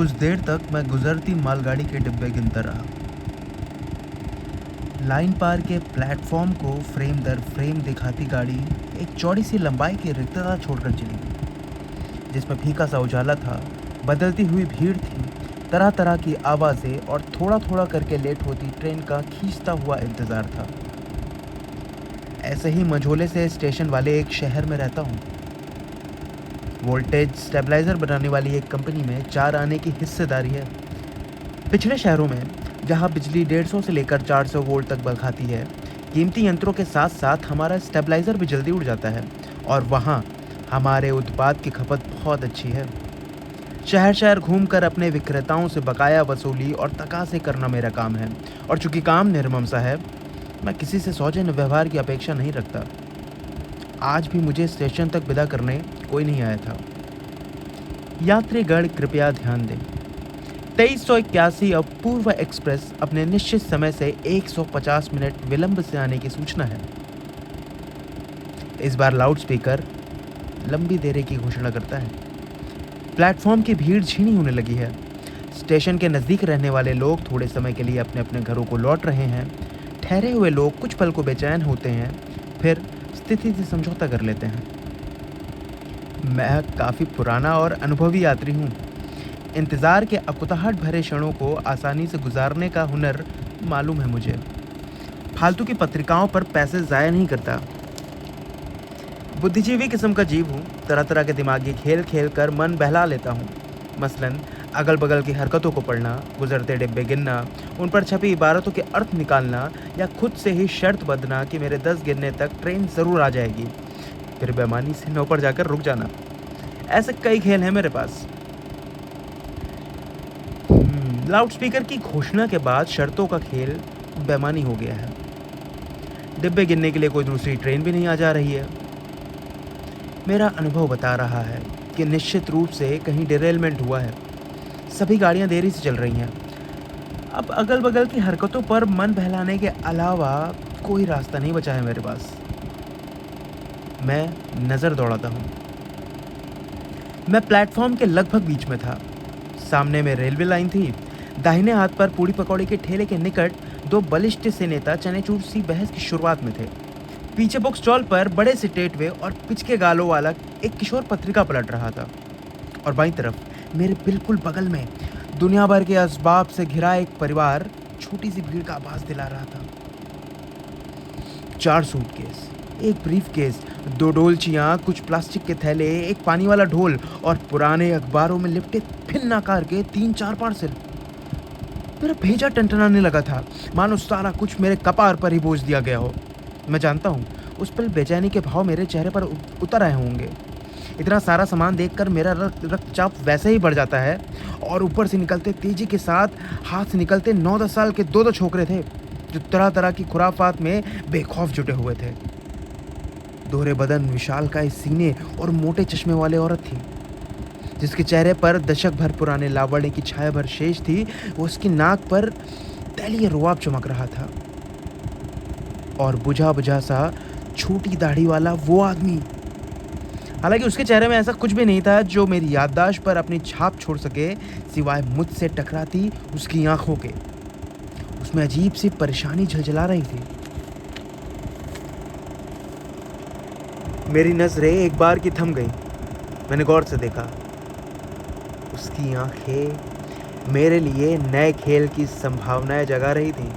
कुछ देर तक मैं गुजरती मालगाड़ी के डिब्बे गिनता रहा। लाइन पार के प्लेटफॉर्म को फ्रेम दर फ्रेम दिखाती गाड़ी एक चौड़ी सी लंबाई की रिक्तता छोड़कर चली गई, जिसमें फीका सा उजाला था, बदलती हुई भीड़ थी, तरह तरह की आवाज़ें और थोड़ा थोड़ा करके लेट होती ट्रेन का खींचता हुआ इंतज़ार था। ऐसे ही मझोले से स्टेशन वाले एक शहर में रहता हूँ। वोल्टेज स्टेबलाइज़र बनाने वाली एक कंपनी में 4 आने की हिस्सेदारी है। पिछले शहरों में जहाँ बिजली 150 से लेकर 400 वोल्ट तक बरखाती है, कीमती यंत्रों के साथ साथ हमारा स्टेबलाइज़र भी जल्दी उड़ जाता है और वहाँ हमारे उत्पाद की खपत बहुत अच्छी है। शहर शहर घूमकर अपने विक्रेताओं से बकाया वसूली और तकाज़े करना मेरा काम है, और चूंकि काम निर्मम सा है, मैं किसी से सौजन्य व्यवहार की अपेक्षा नहीं रखता। आज भी मुझे स्टेशन तक विदा करने कोई नहीं आया था। यात्रीगण कृपया ध्यान दें, 2381 अपूर्व एक्सप्रेस अपने निश्चित समय से 150 मिनट विलंब से आने की सूचना है। इस बार लाउडस्पीकर लंबी देरी की घोषणा करता है। प्लेटफॉर्म की भीड़ छीनी होने लगी है। स्टेशन के नज़दीक रहने वाले लोग थोड़े समय के लिए अपने अपने घरों को लौट रहे हैं। ठहरे हुए लोग कुछ पल को बेचैन होते हैं, फिर स्थिति से समझौता कर लेते हैं। मैं काफ़ी पुराना और अनुभवी यात्री हूँ। इंतज़ार के अकुतहाट भरे क्षणों को आसानी से गुजारने का हुनर मालूम है मुझे। फालतू की पत्रिकाओं पर पैसे ज़ाया नहीं करता। बुद्धिजीवी किस्म का जीव हूँ। तरह तरह के दिमागी खेल खेल कर मन बहला लेता हूँ। मसलन अगल बगल की हरकतों को पढ़ना, गुजरते डिब्बे गिनना, उन पर छपी इबारतों के अर्थ निकालना, या खुद से ही शर्त बंधना कि मेरे 10 गिनने तक ट्रेन ज़रूर आ जाएगी, फिर बेईमानी से 9 पर जाकर रुक जाना। ऐसे कई खेल हैं मेरे पास। लाउडस्पीकर की घोषणा के बाद शर्तों का खेल बेईमानी हो गया है। डिब्बे गिनने के लिए कोई दूसरी ट्रेन भी नहीं आ जा रही है। मेरा अनुभव बता रहा है कि निश्चित रूप से कहीं डिरेलमेंट हुआ है। सभी गाड़ियां देरी से चल रही हैं। अब अगल बगल की हरकतों पर मन बहलाने के अलावा कोई रास्ता नहीं बचा है मेरे पास। मैं नज़र दौड़ाता हूँ। मैं प्लेटफॉर्म के लगभग बीच में था। सामने में रेलवे लाइन थी। दाहिने हाथ पर पूड़ी पकौड़ी के ठेले के निकट 2 बलिष्ठ से नेता चनेचूर सी बहस की शुरुआत में थे। पीछे बुक स्टॉल पर बड़े से टेटवे और पिचके गालों वाला एक किशोर पत्रिका पलट रहा था, और बाईं तरफ मेरे बिल्कुल बगल में दुनिया भर के असबाब से घिरा एक परिवार छोटी सी भीड़ का आभास दिला रहा था। 4 सूटकेस, एक ब्रीफकेस, 2 डोलचियां, कुछ प्लास्टिक के थैले, एक पानी वाला ढोल और पुराने अखबारों में लिपटे फिन आकार के 3-4 पार्सल। मेरा भेजा टनटनाने लगा था, मानो सारा कुछ मेरे कपार पर ही बोझ दिया गया हो। मैं जानता हूँ उस पल बेचैनी के भाव मेरे चेहरे पर उतर आए होंगे। इतना सारा सामान देखकर मेरा रक्तचाप वैसे ही बढ़ जाता है, और ऊपर से निकलते तेजी के साथ हाथ से निकलते 9-10 साल के 2 छोकरे थे, जो तरह तरह की खुराफात में बेखौफ जुटे हुए थे। दोहरे बदन, विशालकाय सीने और मोटे चश्मे वाले औरत थी, जिसके चेहरे पर दशक भर पुराने लावण्य की छाया भर शेष थी। वो उसकी नाक पर तैलीय रुआब चमक रहा था। और बुझा बुझा सा छोटी दाढ़ी वाला वो आदमी, हालांकि उसके चेहरे में ऐसा कुछ भी नहीं था जो मेरी याददाश्त पर अपनी छाप छोड़ सके, सिवाय मुझसे टकराती उसकी आंखों के। उसमें अजीब सी परेशानी झलझला रही थी। मेरी नजरें एक बार की थम गई। मैंने गौर से देखा। उसकी आंखें मेरे लिए नए खेल की संभावनाएं जगा रही थी।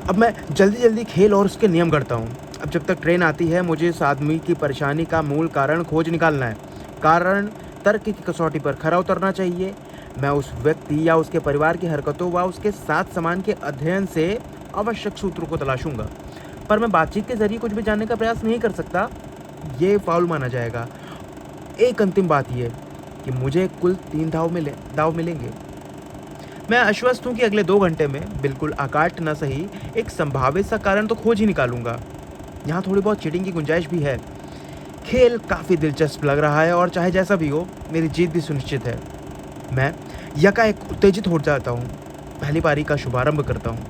अब मैं जल्दी जल्दी खेल और उसके नियम करता हूँ। अब जब तक ट्रेन आती है, मुझे इस आदमी की परेशानी का मूल कारण खोज निकालना है। कारण तर्क की कसौटी पर खरा उतरना चाहिए। मैं उस व्यक्ति या उसके परिवार की हरकतों व उसके साथ सामान के अध्ययन से आवश्यक सूत्रों को तलाशूंगा, पर मैं बातचीत के जरिए कुछ भी जानने का प्रयास नहीं कर सकता। ये फाउल माना जाएगा। एक अंतिम बात यह कि मुझे कुल 3 दाव मिलेंगे। मैं आश्वस्त हूँ कि अगले 2 घंटे में बिल्कुल अकाट न सही एक संभावित सा कारण तो खोज ही निकालूंगा। यहाँ थोड़ी बहुत चीटिंग की गुंजाइश भी है। खेल काफ़ी दिलचस्प लग रहा है, और चाहे जैसा भी हो, मेरी जीत भी सुनिश्चित है। मैं यकाएक उत्तेजित हो जाता हूँ। पहली पारी का शुभारंभ करता हूँ।